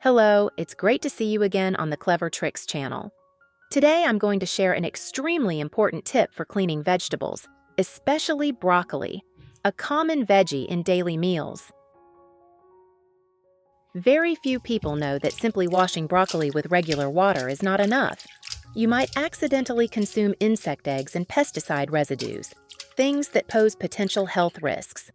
Hello, it's great to see you again on the Clever Tricks channel. Today I'm going to share an extremely important tip for cleaning vegetables, especially broccoli, a common veggie in daily meals. Very few people know that simply washing broccoli with regular water is not enough. You might accidentally consume insect eggs and pesticide residues, things that pose potential health risks.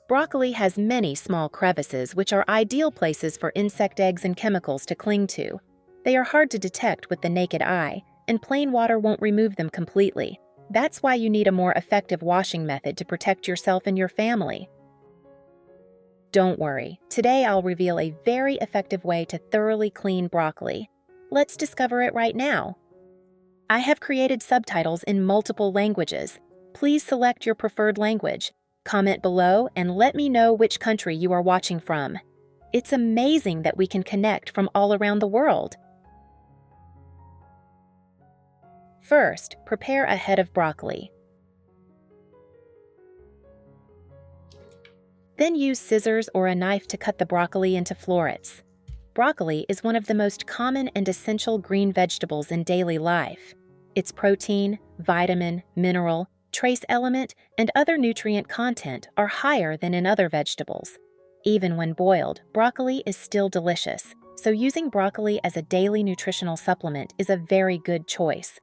Broccoli has many small crevices which are ideal places for insect eggs and chemicals to cling to. They are hard to detect with the naked eye, and plain water won't remove them completely. That's why you need a more effective washing method to protect yourself and your family. Don't worry, today I'll reveal a very effective way to thoroughly clean broccoli. Let's discover it right now. I have created subtitles in multiple languages. Please select your preferred language. Comment below and let me know which country you are watching from. It's amazing that we can connect from all around the world. First, prepare a head of broccoli. Then use scissors or a knife to cut the broccoli into florets. Broccoli is one of the most common and essential green vegetables in daily life. Its protein, vitamin, mineral, trace element, and other nutrient content are higher than in other vegetables. Even when boiled, broccoli is still delicious, so using broccoli as a daily nutritional supplement is a very good choice.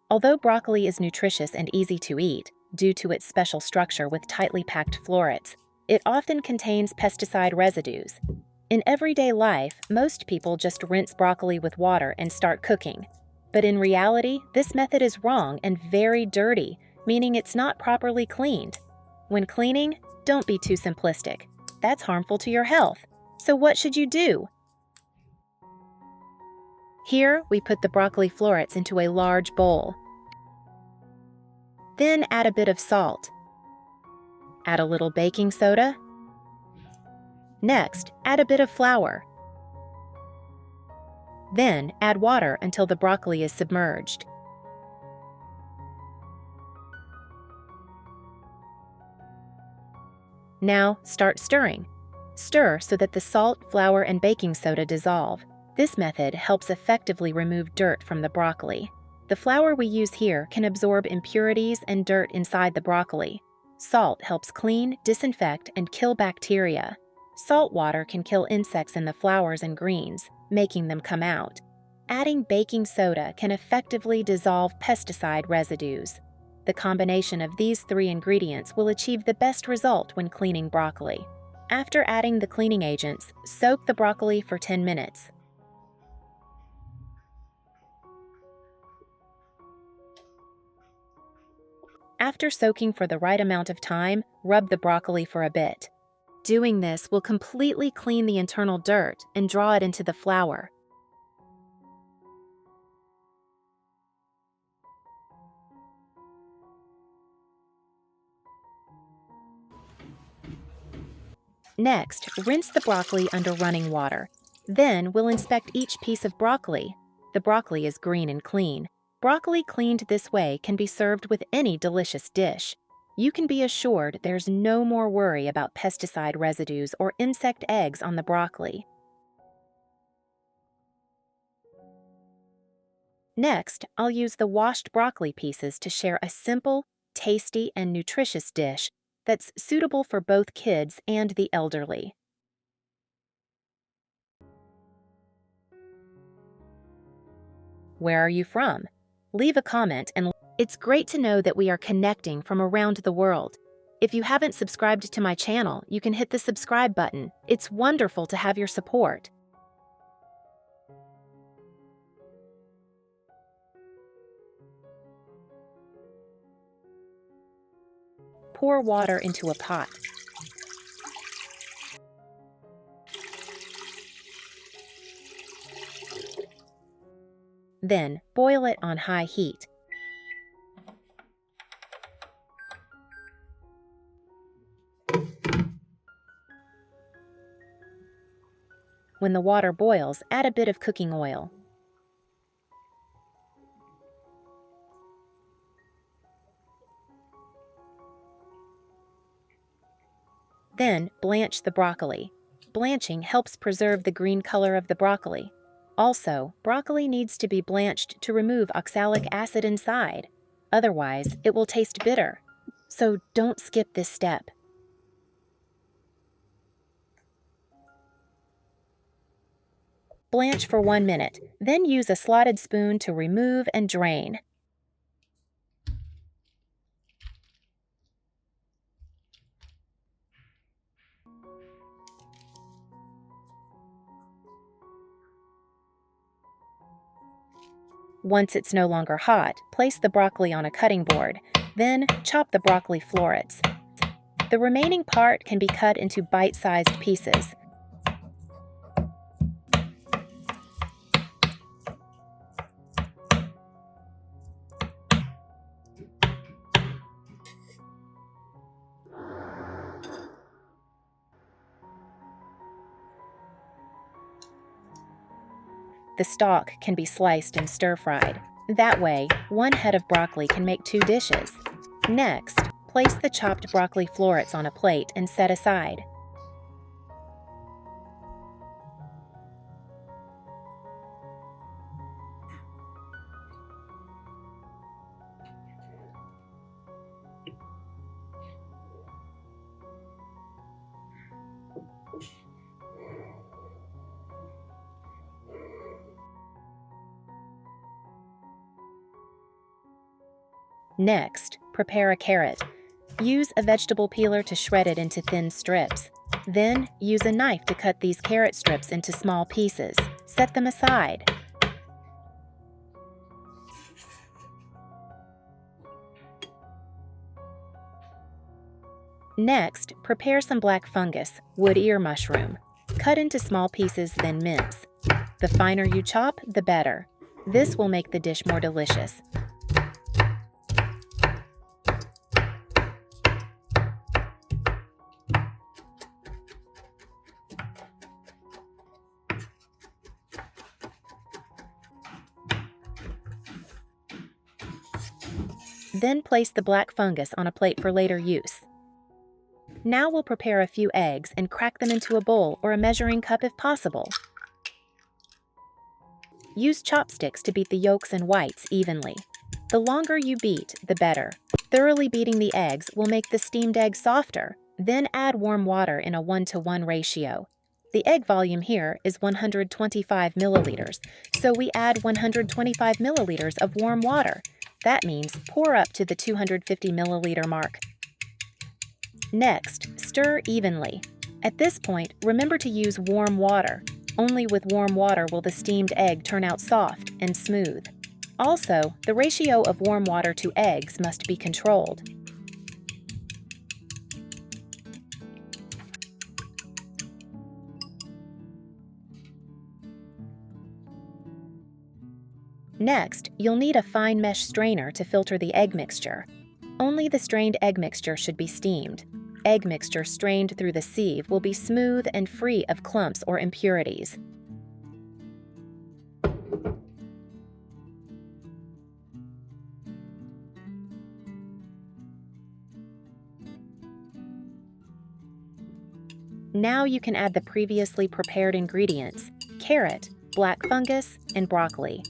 Although broccoli is nutritious and easy to eat, due to its special structure with tightly packed florets, it often contains pesticide residues. In everyday life, most people just rinse broccoli with water and start cooking. But in reality, this method is wrong and very dirty, meaning it's not properly cleaned. When cleaning, don't be too simplistic. That's harmful to your health. So what should you do? Here, we put the broccoli florets into a large bowl. Then add a bit of salt. Add a little baking soda. Next, add a bit of flour. Then add water until the broccoli is submerged. Now, start stirring. Stir so that the salt, flour, and baking soda dissolve. This method helps effectively remove dirt from the broccoli. The flour we use here can absorb impurities and dirt inside the broccoli. Salt helps clean, disinfect, and kill bacteria. Salt water can kill insects in the flowers and greens, making them come out. Adding baking soda can effectively dissolve pesticide residues. The combination of these three ingredients will achieve the best result when cleaning broccoli. After adding the cleaning agents, soak the broccoli for 10 minutes. After soaking for the right amount of time, rub the broccoli for a bit. Doing this will completely clean the internal dirt and draw it into the flour. Next, rinse the broccoli under running water. Then we'll inspect each piece of broccoli. The broccoli is green and clean. Broccoli cleaned this way can be served with any delicious dish. You can be assured there's no more worry about pesticide residues or insect eggs on the broccoli. Next, I'll use the washed broccoli pieces to share a simple, tasty, and nutritious dish that's suitable for both kids and the elderly. Where are you from? Leave a comment, and it's great to know that we are connecting from around the world. If you haven't subscribed to my channel, you can hit the subscribe button. It's wonderful to have your support. Pour water into a pot. Then, boil it on high heat. When the water boils, add a bit of cooking oil. Then, blanch the broccoli. Blanching helps preserve the green color of the broccoli. Also, broccoli needs to be blanched to remove oxalic acid inside. Otherwise, it will taste bitter. So don't skip this step. Blanch for 1 minute, then use a slotted spoon to remove and drain. Once it's no longer hot, place the broccoli on a cutting board. Then chop the broccoli florets. The remaining part can be cut into bite-sized pieces. The stalk can be sliced and stir-fried. That way, 1 head of broccoli can make 2 dishes. Next, place the chopped broccoli florets on a plate and set aside. Next, prepare a carrot. Use a vegetable peeler to shred it into thin strips. Then, use a knife to cut these carrot strips into small pieces. Set them aside. Next, prepare some black fungus, wood ear mushroom. Cut into small pieces, then mince. The finer you chop, the better. This will make the dish more delicious. Then place the black fungus on a plate for later use. Now we'll prepare a few eggs and crack them into a bowl or a measuring cup if possible. Use chopsticks to beat the yolks and whites evenly. The longer you beat, the better. Thoroughly beating the eggs will make the steamed egg softer. Then add warm water in a 1-to-1 ratio. The egg volume here is 125 milliliters, so we add 125 milliliters of warm water. That means pour up to the 250 milliliter mark. Next, stir evenly. At this point, remember to use warm water. Only with warm water will the steamed egg turn out soft and smooth. Also, the ratio of warm water to eggs must be controlled. Next, you'll need a fine mesh strainer to filter the egg mixture. Only the strained egg mixture should be steamed. Egg mixture strained through the sieve will be smooth and free of clumps or impurities. Now you can add the previously prepared ingredients: carrot, black fungus, and broccoli.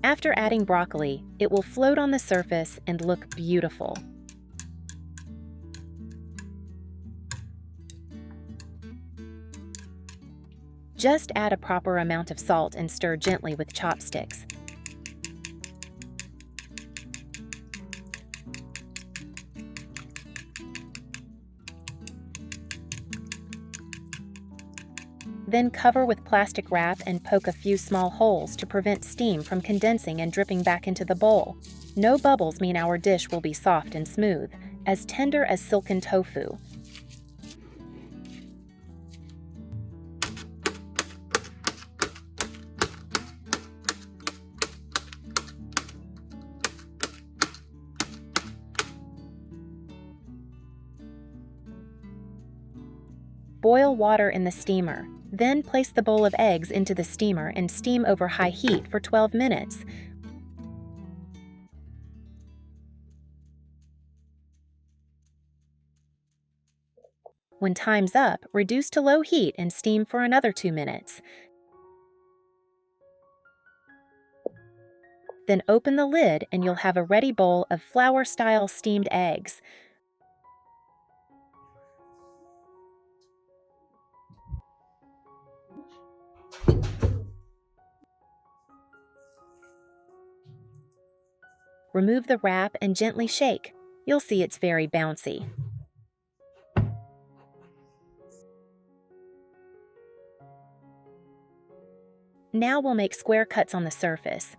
After adding broccoli, it will float on the surface and look beautiful. Just add a proper amount of salt and stir gently with chopsticks. Then cover with plastic wrap and poke a few small holes to prevent steam from condensing and dripping back into the bowl. No bubbles mean our dish will be soft and smooth, as tender as silken tofu. Boil water in the steamer. Then place the bowl of eggs into the steamer and steam over high heat for 12 minutes. When time's up, reduce to low heat and steam for another 2 minutes. Then open the lid and you'll have a ready bowl of flour-style steamed eggs. Remove the wrap and gently shake. You'll see it's very bouncy. Now we'll make square cuts on the surface.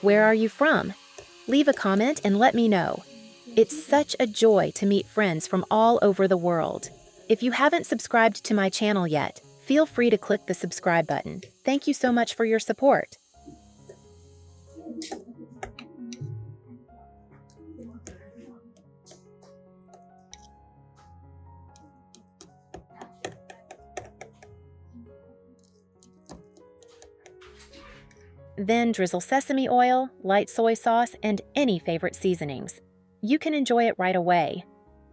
Where are you from? Leave a comment and let me know. It's such a joy to meet friends from all over the world. If you haven't subscribed to my channel yet, feel free to click the subscribe button. Thank you so much for your support. Then drizzle sesame oil, light soy sauce, and any favorite seasonings. You can enjoy it right away.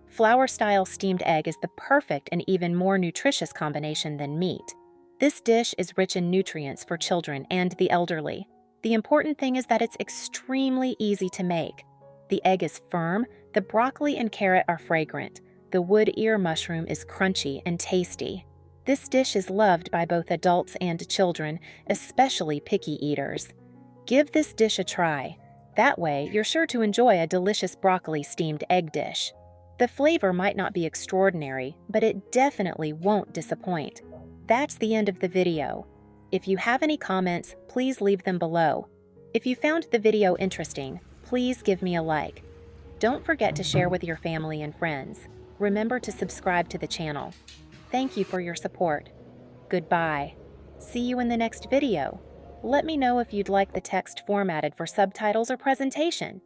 Flour-style steamed egg is the perfect and even more nutritious combination than meat. This dish is rich in nutrients for children and the elderly. The important thing is that it's extremely easy to make. The egg is firm, the broccoli and carrot are fragrant, the wood ear mushroom is crunchy and tasty. This dish is loved by both adults and children, especially picky eaters. Give this dish a try. That way, you're sure to enjoy a delicious broccoli steamed egg dish. The flavor might not be extraordinary, but it definitely won't disappoint. That's the end of the video. If you have any comments, please leave them below. If you found the video interesting, please give me a like. Don't forget to share with your family and friends. Remember to subscribe to the channel. Thank you for your support. Goodbye. See you in the next video. Let me know if you'd like the text formatted for subtitles or presentation.